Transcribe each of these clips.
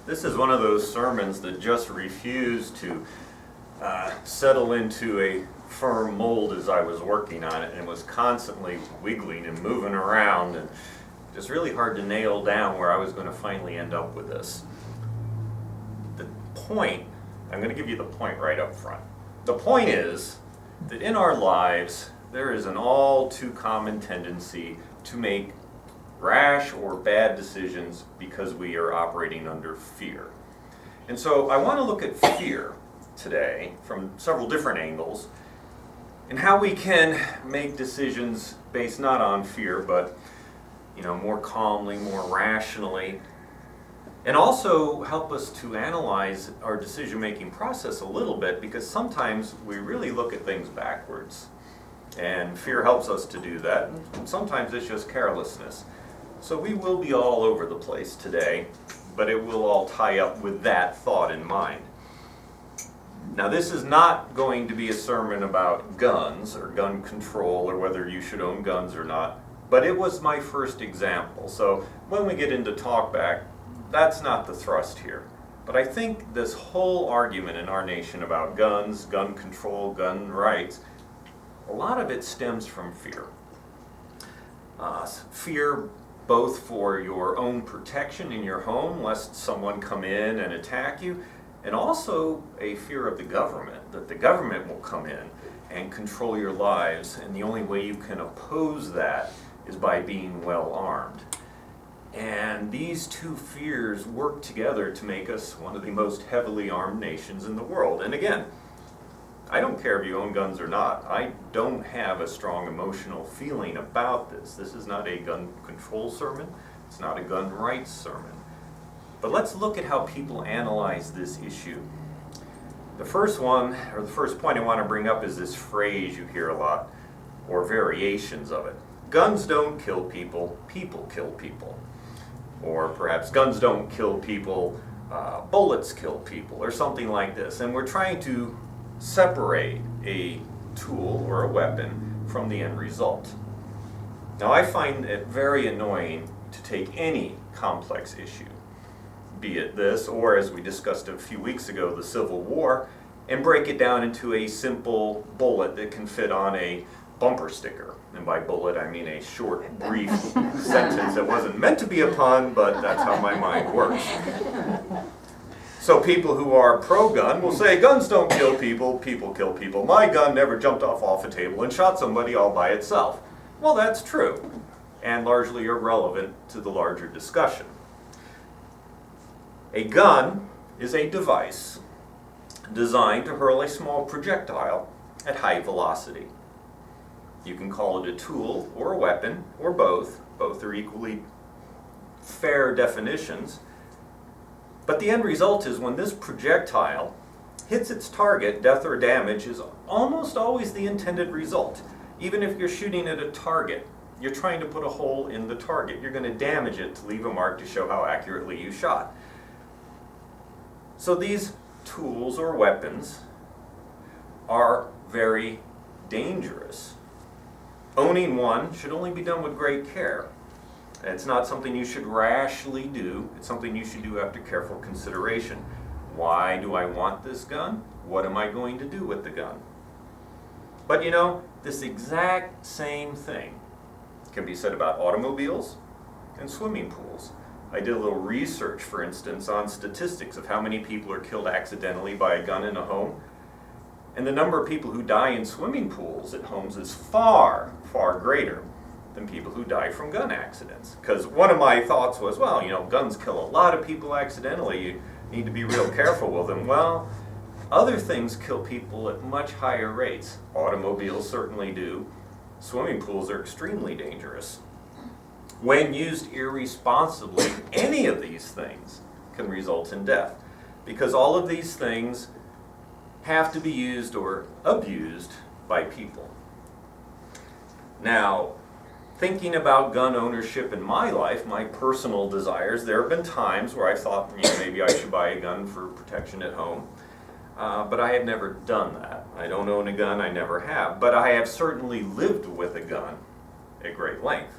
This is one of those sermons that just refused to settle into a firm mold as I was working on it, and was constantly wiggling and moving around, and just really hard to nail down where I was going to finally end up with this. The point, I'm going to give you the point right up front. The point is that in our lives there is an all too common tendency to make rash or bad decisions because we are operating under fear. And so I want to look at fear today from several different angles, and how we can make decisions based not on fear, but more calmly, more rationally, and also help us to analyze our decision-making process a little bit, because sometimes we really look at things backwards, and fear helps us to do that, and sometimes it's just carelessness. So we will be all over the place today, but it will all tie up with that thought in mind. Now, this is not going to be a sermon about guns or gun control or whether you should own guns or not, but it was my first example. So when we get into talkback, that's not the thrust here. But I think this whole argument in our nation about guns, gun control, gun rights, a lot of it stems from fear. Fear both for your own protection in your home, lest someone come in and attack you, and also a fear of the government, that the government will come in and control your lives, and the only way you can oppose that is by being well armed. And these two fears work together to make us one of the most heavily armed nations in the world. And again, I don't care if you own guns or not. I don't have a strong emotional feeling about this. This is not a gun control sermon. It's not a gun rights sermon. But let's look at how people analyze this issue. The first point I want to bring up is this phrase you hear a lot, or variations of it. Guns don't kill people, people kill people. Or perhaps guns don't kill people, bullets kill people, or something like this. And we're trying to separate a tool or a weapon from the end result. Now, I find it very annoying to take any complex issue, be it this, or as we discussed a few weeks ago, the Civil War, and break it down into a simple bullet that can fit on a bumper sticker. And by bullet, I mean a short, brief sentence that wasn't meant to be a pun, but that's how my mind works. So people who are pro-gun will say, guns don't kill people, people kill people. My gun never jumped off a table and shot somebody all by itself. Well, that's true, and largely irrelevant to the larger discussion. A gun is a device designed to hurl a small projectile at high velocity. You can call it a tool or a weapon, or both. Both are equally fair definitions. But the end result is when this projectile hits its target, death or damage is almost always the intended result. Even if you're shooting at a target, you're trying to put a hole in the target. You're going to damage it to leave a mark to show how accurately you shot. So these tools or weapons are very dangerous. Owning one should only be done with great care. It's not something you should rashly do. It's something you should do after careful consideration. Why do I want this gun? What am I going to do with the gun? But this exact same thing can be said about automobiles and swimming pools. I did a little research, for instance, on statistics of how many people are killed accidentally by a gun in a home. And the number of people who die in swimming pools at homes is far, far greater than people who die from gun accidents. Because one of my thoughts was, well, guns kill a lot of people accidentally. You need to be real careful with them. Well, other things kill people at much higher rates. Automobiles certainly do. Swimming pools are extremely dangerous. When used irresponsibly, any of these things can result in death, because all of these things have to be used or abused by people. Now, thinking about gun ownership in my life, my personal desires, there have been times where I thought, maybe I should buy a gun for protection at home. But I have never done that. I don't own a gun, I never have. But I have certainly lived with a gun at great length.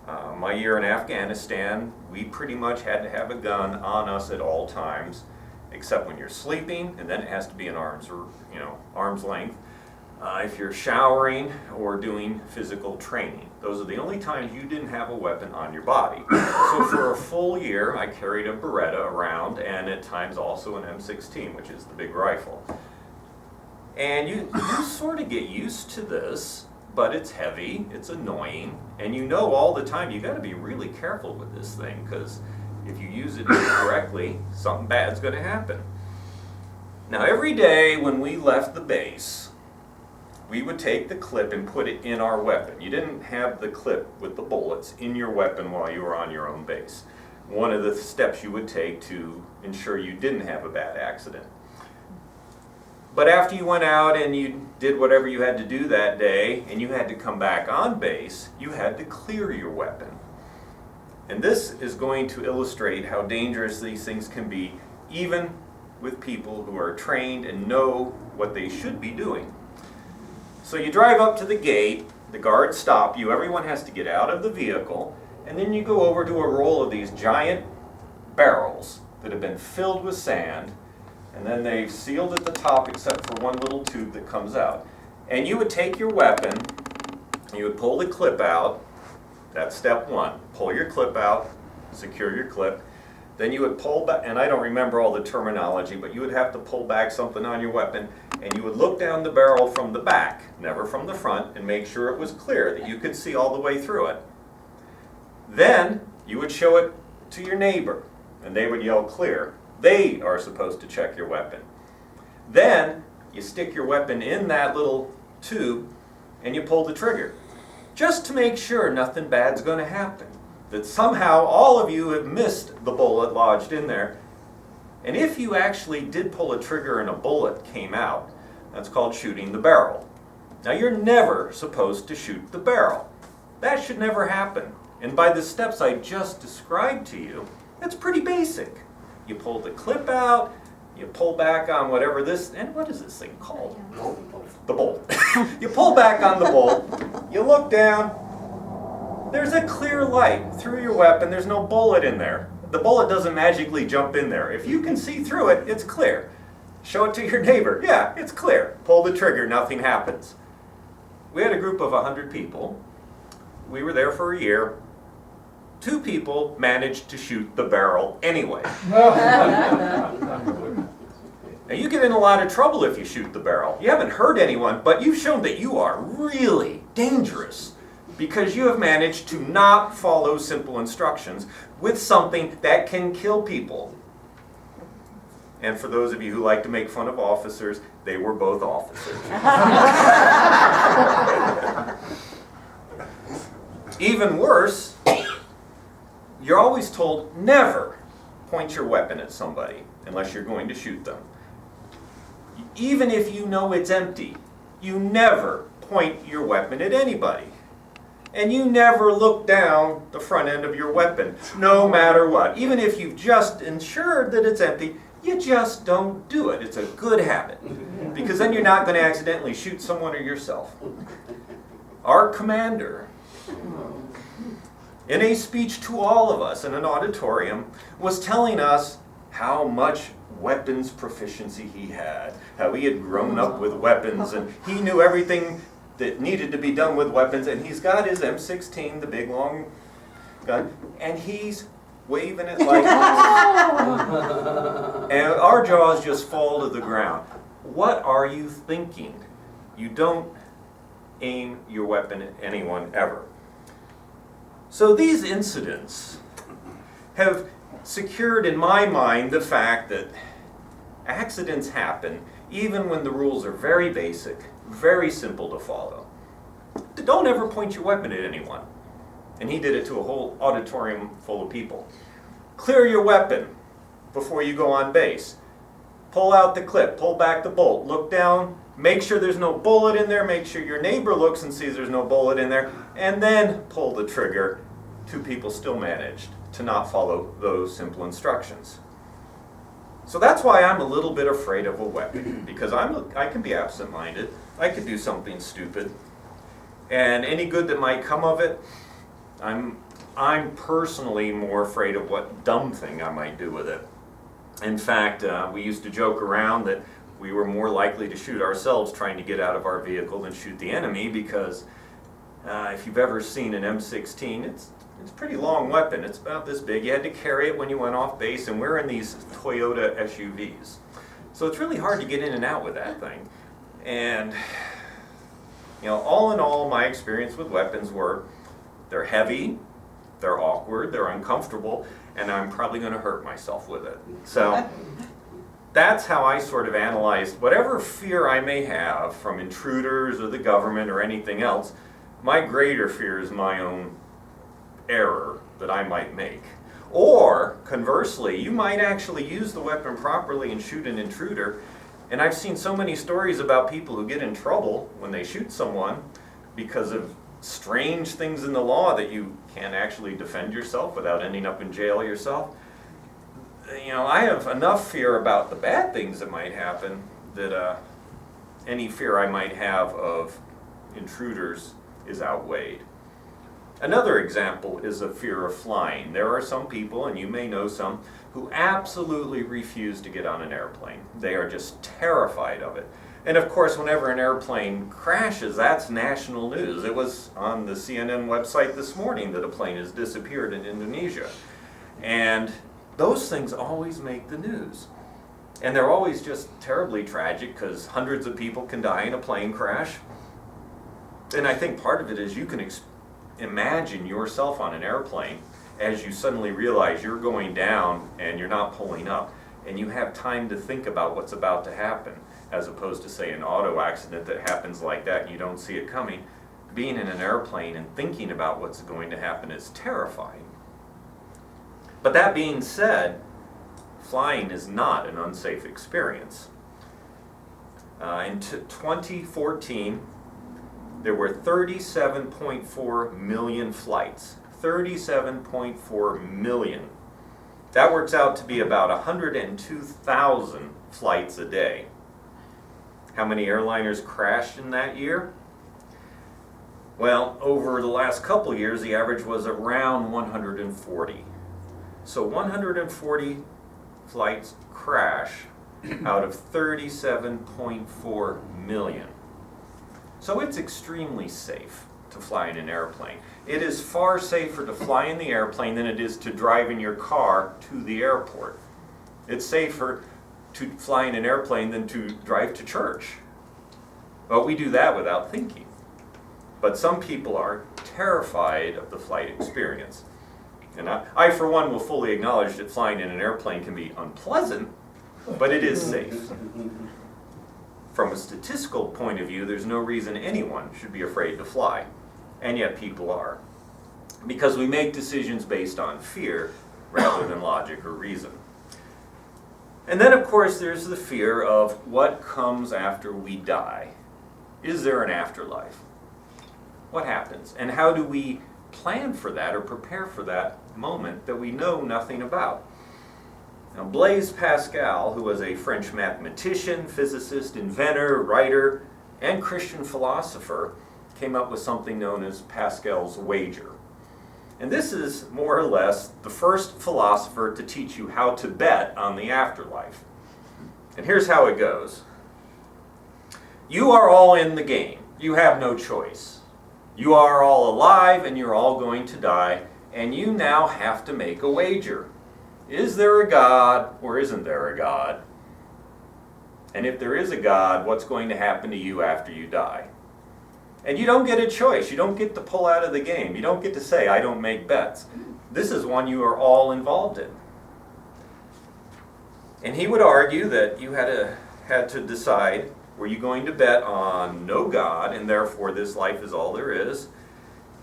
My year in Afghanistan, we pretty much had to have a gun on us at all times, except when you're sleeping, and then it has to be in arm's length. If you're showering or doing physical training, those are the only times you didn't have a weapon on your body. So for a full year, I carried a Beretta around, and at times also an M16, which is the big rifle. And you sort of get used to this, but it's heavy, it's annoying, and you know all the time you got to be really careful with this thing, because if you use it incorrectly, something bad's going to happen. Now every day when we left the base, we would take the clip and put it in our weapon. You didn't have the clip with the bullets in your weapon while you were on your own base. One of the steps you would take to ensure you didn't have a bad accident. But after you went out and you did whatever you had to do that day, and you had to come back on base, you had to clear your weapon. And this is going to illustrate how dangerous these things can be, even with people who are trained and know what they should be doing. So you drive up to the gate, the guards stop you, everyone has to get out of the vehicle, and then you go over to a roll of these giant barrels that have been filled with sand, and then they've sealed at the top except for one little tube that comes out. And you would take your weapon, you would pull the clip out, that's step one. Pull your clip out, secure your clip. Then you would pull back, and I don't remember all the terminology, but you would have to pull back something on your weapon, and you would look down the barrel from the back, never from the front, and make sure it was clear, that you could see all the way through it. Then you would show it to your neighbor, and they would yell clear. They are supposed to check your weapon. Then you stick your weapon in that little tube, and you pull the trigger, just to make sure nothing bad's going to happen. That somehow all of you have missed the bullet lodged in there. And if you actually did pull a trigger and a bullet came out, that's called shooting the barrel. Now you're never supposed to shoot the barrel. That should never happen. And by the steps I just described to you, that's pretty basic. You pull the clip out, you pull back on whatever this, and what is this thing called? The bolt. You pull back on the bolt, you look down, there's a clear light through your weapon, there's no bullet in there. The bullet doesn't magically jump in there. If you can see through it, it's clear. Show it to your neighbor, yeah, it's clear. Pull the trigger, nothing happens. We had a group of 100 people. We were there for a year. 2 people managed to shoot the barrel anyway. Now you get in a lot of trouble if you shoot the barrel. You haven't hurt anyone, but you've shown that you are really dangerous because you have managed to not follow simple instructions with something that can kill people. And for those of you who like to make fun of officers, they were both officers. Even worse, you're always told never point your weapon at somebody unless you're going to shoot them. Even if you know it's empty, you never point your weapon at anybody. And you never look down the front end of your weapon, no matter what. Even if you've just ensured that it's empty, you just don't do it. It's a good habit, because then you're not going to accidentally shoot someone or yourself. Our commander, in a speech to all of us in an auditorium, was telling us how much weapons proficiency he had, how he had grown up with weapons, and he knew everything that needed to be done with weapons, and he's got his M16, the big long gun, and he's waving it like this. And our jaws just fall to the ground. What are you thinking? You don't aim your weapon at anyone ever. So these incidents have secured in my mind the fact that accidents happen even when the rules are very basic, very simple to follow. Don't ever point your weapon at anyone. And he did it to a whole auditorium full of people. Clear your weapon before you go on base. Pull out the clip, pull back the bolt, look down, make sure there's no bullet in there, make sure your neighbor looks and sees there's no bullet in there, and then pull the trigger. 2 people still managed to not follow those simple instructions. So that's why I'm a little bit afraid of a weapon, because I can be absent-minded, I could do something stupid, and any good that might come of it, I'm I'm personally more afraid of what dumb thing I might do with it. In fact, we used to joke around that we were more likely to shoot ourselves trying to get out of our vehicle than shoot the enemy, because if you've ever seen an M16, it's a pretty long weapon. It's about this big. You had to carry it when you went off base, and we're in these Toyota SUVs. So it's really hard to get in and out with that thing. And, all in all, my experience with weapons were they're heavy, they're awkward, they're uncomfortable, and I'm probably going to hurt myself with it. So that's how I sort of analyzed whatever fear I may have from intruders or the government or anything else. My greater fear is my own error that I might make. Or, conversely, you might actually use the weapon properly and shoot an intruder. And I've seen so many stories about people who get in trouble when they shoot someone because of strange things in the law that you can't actually defend yourself without ending up in jail yourself. I have enough fear about the bad things that might happen that any fear I might have of intruders is outweighed. Another example is a fear of flying. There are some people, and you may know some, who absolutely refuse to get on an airplane. They are just terrified of it. And of course, whenever an airplane crashes, that's national news. It was on the CNN website this morning that a plane has disappeared in Indonesia. And those things always make the news. And they're always just terribly tragic because hundreds of people can die in a plane crash. And I think part of it is you can imagine yourself on an airplane as you suddenly realize you're going down and you're not pulling up, and you have time to think about what's about to happen, as opposed to, say, an auto accident that happens like that and you don't see it coming. Being in an airplane and thinking about what's going to happen is terrifying. But that being said, flying is not an unsafe experience. In 2014, there were 37.4 million flights. 37.4 million. That works out to be about 102,000 flights a day. How many airliners crashed in that year? Well, over the last couple years, the average was around 140. So 140 flights crash out of 37.4 million. So it's extremely safe to fly in an airplane. It is far safer to fly in the airplane than it is to drive in your car to the airport. It's safer to fly in an airplane than to drive to church. But we do that without thinking. But some people are terrified of the flight experience. And I, for one, will fully acknowledge that flying in an airplane can be unpleasant, but it is safe. From a statistical point of view, there's no reason anyone should be afraid to fly. And yet people are. Because we make decisions based on fear rather than logic or reason. And then, of course, there's the fear of what comes after we die. Is there an afterlife? What happens? And how do we plan for that or prepare for that moment that we know nothing about? Now, Blaise Pascal, who was a French mathematician, physicist, inventor, writer, and Christian philosopher, came up with something known as Pascal's wager. And this is more or less the first philosopher to teach you how to bet on the afterlife. And here's how it goes. You are all in the game. You have no choice. You are all alive and you're all going to die, and you now have to make a wager. Is there a God or isn't there a God? And if there is a God, what's going to happen to you after you die? And you don't get a choice. You don't get to pull out of the game. You don't get to say, I don't make bets. This is one you are all involved in. And he would argue that you had to decide, were you going to bet on no God, and therefore this life is all there is,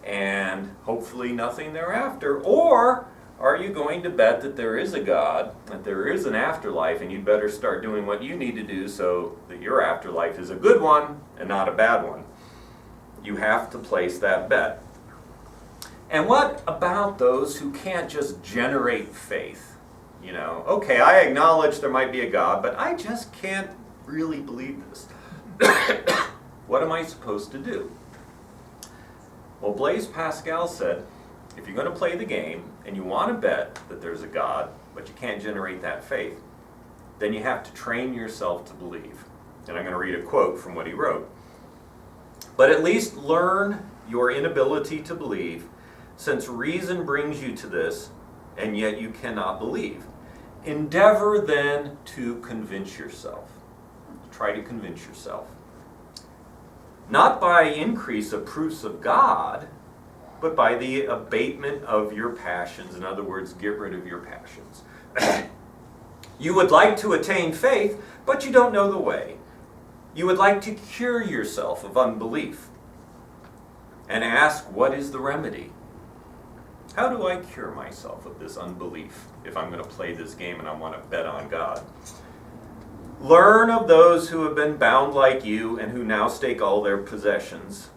and hopefully nothing thereafter, or are you going to bet that there is a God, that there is an afterlife, and you'd better start doing what you need to do so that your afterlife is a good one and not a bad one? You have to place that bet. And what about those who can't just generate faith? Okay, I acknowledge there might be a God, but I just can't really believe this. What am I supposed to do? Well, Blaise Pascal said, if you're going to play the game and you want to bet that there's a God, but you can't generate that faith, then you have to train yourself to believe. And I'm going to read a quote from what he wrote. But at least learn your inability to believe, since reason brings you to this, and yet you cannot believe. Endeavor then to convince yourself. Try to convince yourself. Not by increase of proofs of God, but by the abatement of your passions. In other words, get rid of your passions. You would like to attain faith, but you don't know the way. You would like to cure yourself of unbelief and ask, what is the remedy? How do I cure myself of this unbelief if I'm going to play this game and I want to bet on God? Learn of those who have been bound like you and who now stake all their possessions.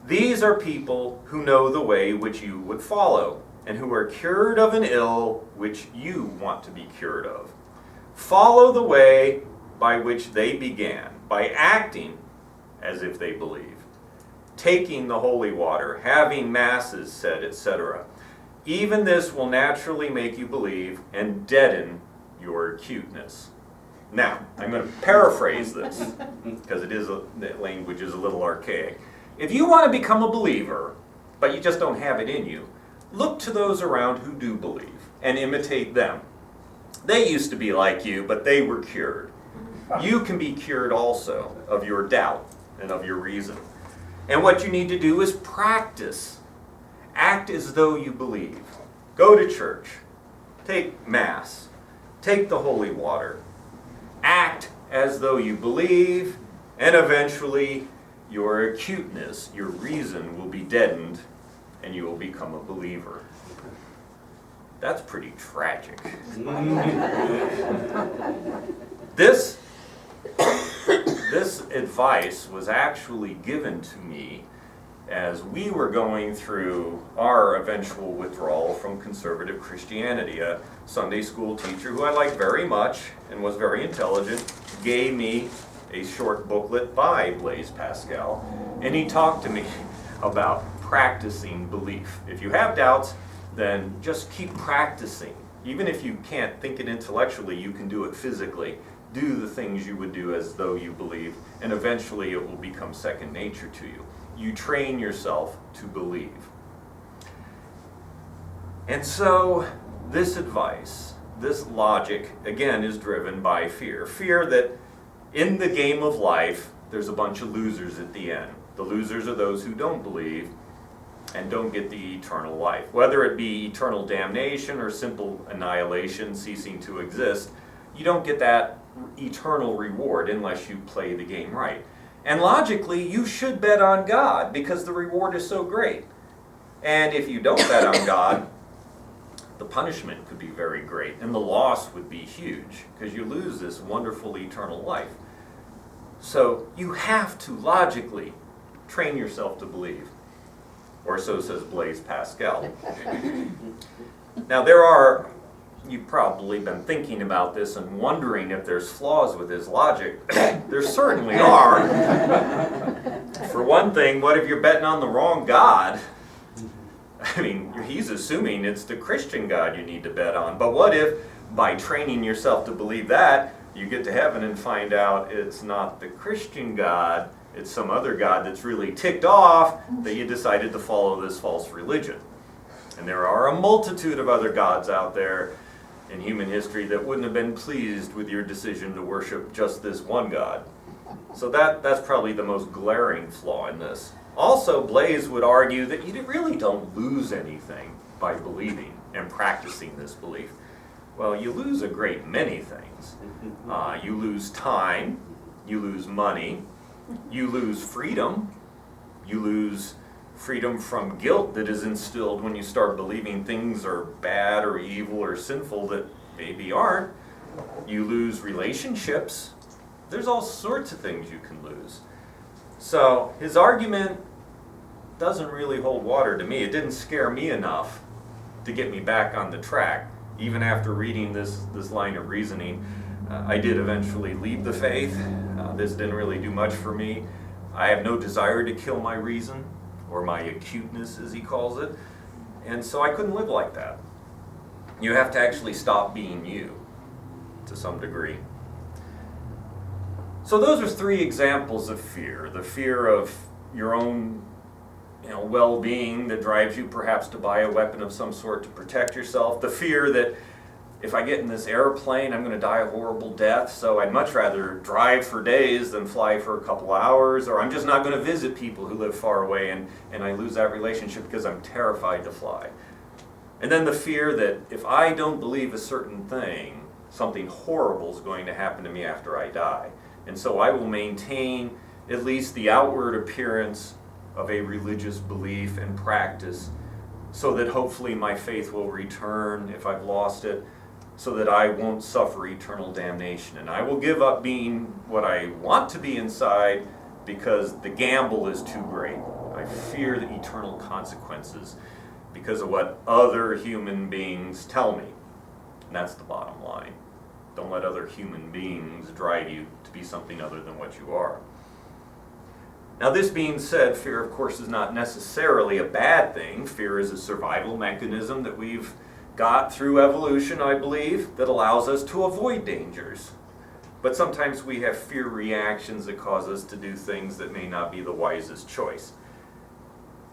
These are people who know the way which you would follow and who are cured of an ill which you want to be cured of. Follow the way by which they began, by acting as if they believe, taking the holy water, having masses said, etc. Even this will naturally make you believe and deaden your acuteness. Now, I'm going to paraphrase this, because the language is a little archaic. If you want to become a believer, but you just don't have it in you, look to those around who do believe and imitate them. They used to be like you, but they were cured. You can be cured also of your doubt and of your reason. And what you need to do is practice. Act as though you believe. Go to church. Take Mass. Take the holy water. Act as though you believe, and eventually your acuteness, your reason will be deadened, and you will become a believer. That's pretty tragic. This advice was actually given to me as we were going through our eventual withdrawal from conservative Christianity. A Sunday school teacher who I liked very much and was very intelligent gave me a short booklet by Blaise Pascal, and he talked to me about practicing belief. If you have doubts, then just keep practicing. Even if you can't think it intellectually, you can do it physically. Do the things you would do as though you believe, and eventually it will become second nature to you. You train yourself to believe. And so this advice, this logic, again, is driven by fear. Fear that in the game of life, there's a bunch of losers at the end. The losers are those who don't believe and don't get the eternal life. Whether it be eternal damnation or simple annihilation, ceasing to exist, you don't get that eternal reward unless you play the game right. And logically, you should bet on God because the reward is so great. And if you don't bet on God, the punishment could be very great, and the loss would be huge because you lose this wonderful eternal life. So you have to logically train yourself to believe, or so says Blaise Pascal. Now you've probably been thinking about this and wondering if there's flaws with his logic. There certainly are. For one thing, what if you're betting on the wrong God? I mean, he's assuming it's the Christian God you need to bet on. But what if, by training yourself to believe that, you get to heaven and find out it's not the Christian God, it's some other God that's really ticked off that you decided to follow this false religion. And there are a multitude of other gods out there in human history that wouldn't have been pleased with your decision to worship just this one God. So that's probably the most glaring flaw in this. Also, Blaise would argue that you really don't lose anything by believing and practicing this belief. Well, you lose a great many things. You lose time, you lose money, you lose freedom, you lose freedom from guilt that is instilled when you start believing things are bad or evil or sinful that maybe aren't. You lose relationships. There's all sorts of things you can lose. So his argument doesn't really hold water to me. It didn't scare me enough to get me back on the track. Even after reading this line of reasoning, I did eventually leave the faith. This didn't really do much for me. I have no desire to kill my reason, or my acuteness as he calls it. And so I couldn't live like that. You have to actually stop being you to some degree. So those are three examples of fear. The fear of your own well-being that drives you perhaps to buy a weapon of some sort to protect yourself. The fear that if I get in this airplane, I'm going to die a horrible death, so I'd much rather drive for days than fly for a couple hours, or I'm just not going to visit people who live far away and I lose that relationship because I'm terrified to fly. And then the fear that if I don't believe a certain thing, something horrible is going to happen to me after I die. And so I will maintain at least the outward appearance of a religious belief and practice so that hopefully my faith will return if I've lost it, so that I won't suffer eternal damnation. And I will give up being what I want to be inside because the gamble is too great. I fear the eternal consequences because of what other human beings tell me. And that's the bottom line. Don't let other human beings drive you to be something other than what you are. Now, this being said, fear, of course, is not necessarily a bad thing. Fear is a survival mechanism that we've got through evolution, I believe, that allows us to avoid dangers. But sometimes we have fear reactions that cause us to do things that may not be the wisest choice.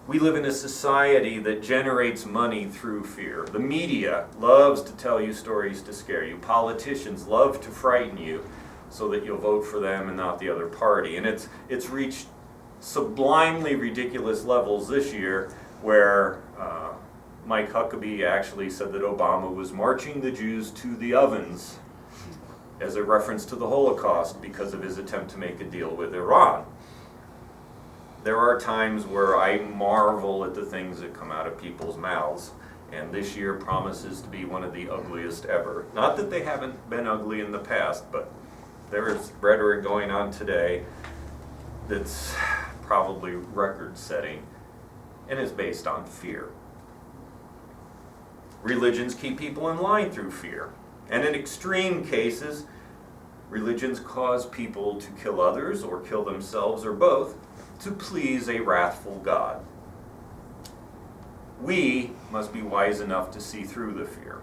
We live in a society that generates money through fear. The media loves to tell you stories to scare you. Politicians love to frighten you so that you'll vote for them and not the other party. And it's reached sublimely ridiculous levels this year where Mike Huckabee actually said that Obama was marching the Jews to the ovens as a reference to the Holocaust because of his attempt to make a deal with Iran. There are times where I marvel at the things that come out of people's mouths, and this year promises to be one of the ugliest ever. Not that they haven't been ugly in the past, but there is rhetoric going on today that's probably record-setting and is based on fear. Religions keep people in line through fear, and in extreme cases, religions cause people to kill others or kill themselves or both to please a wrathful God. We must be wise enough to see through the fear.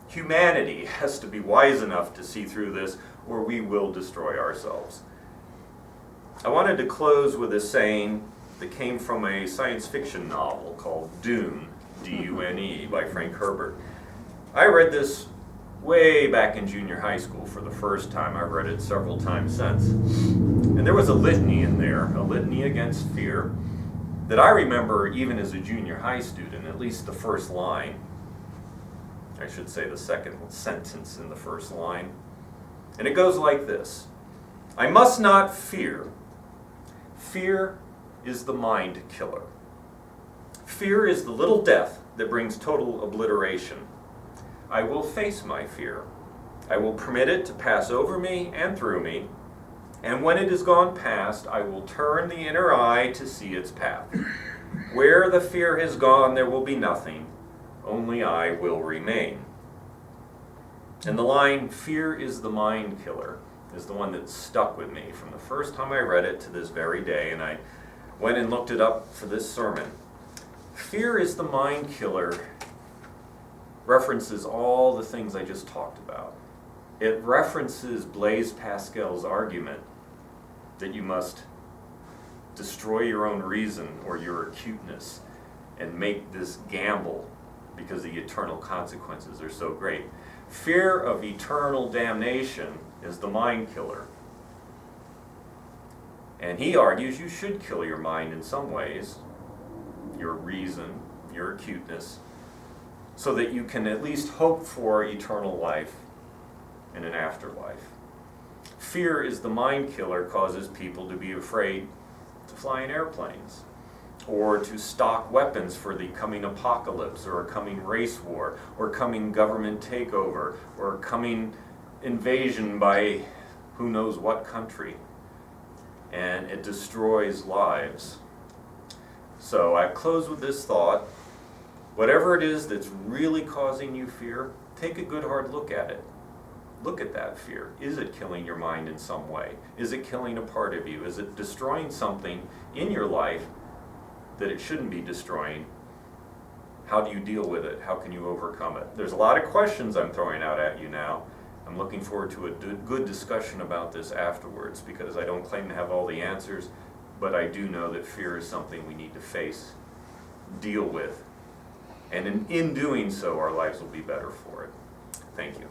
Humanity has to be wise enough to see through this, or we will destroy ourselves. I wanted to close with a saying that came from a science fiction novel called Dune, D-U-N-E, by Frank Herbert. I read this way back in junior high school for the first time. I've read it several times since. And there was a litany in there, a litany against fear, that I remember even as a junior high student, at least the first line. I should say the second sentence in the first line. And it goes like this: I must not fear. Fear is the mind killer. Fear is the little death that brings total obliteration. I will face my fear. I will permit it to pass over me and through me, and when it is gone past, I will turn the inner eye to see its path. Where the fear has gone, there will be nothing, only I will remain. And the line, fear is the mind killer, is the one that stuck with me from the first time I read it to this very day, and I went and looked it up for this sermon. Fear is the mind killer references all the things I just talked about. It references Blaise Pascal's argument that you must destroy your own reason or your acuteness and make this gamble because the eternal consequences are so great. Fear of eternal damnation is the mind killer. And he argues you should kill your mind in some ways, your reason, your acuteness, so that you can at least hope for eternal life in an afterlife. Fear is the mind killer, causes people to be afraid to fly in airplanes, or to stock weapons for the coming apocalypse, or a coming race war, or coming government takeover, or coming invasion by who knows what country. And it destroys lives. So I close with this thought. Whatever it is that's really causing you fear, take a good hard look at it. Look at that fear. Is it killing your mind in some way? Is it killing a part of you? Is it destroying something in your life that it shouldn't be destroying? How do you deal with it? How can you overcome it? There's a lot of questions I'm throwing out at you now. I'm looking forward to a good discussion about this afterwards, because I don't claim to have all the answers, but I do know that fear is something we need to face, deal with, and in doing so, our lives will be better for it. Thank you.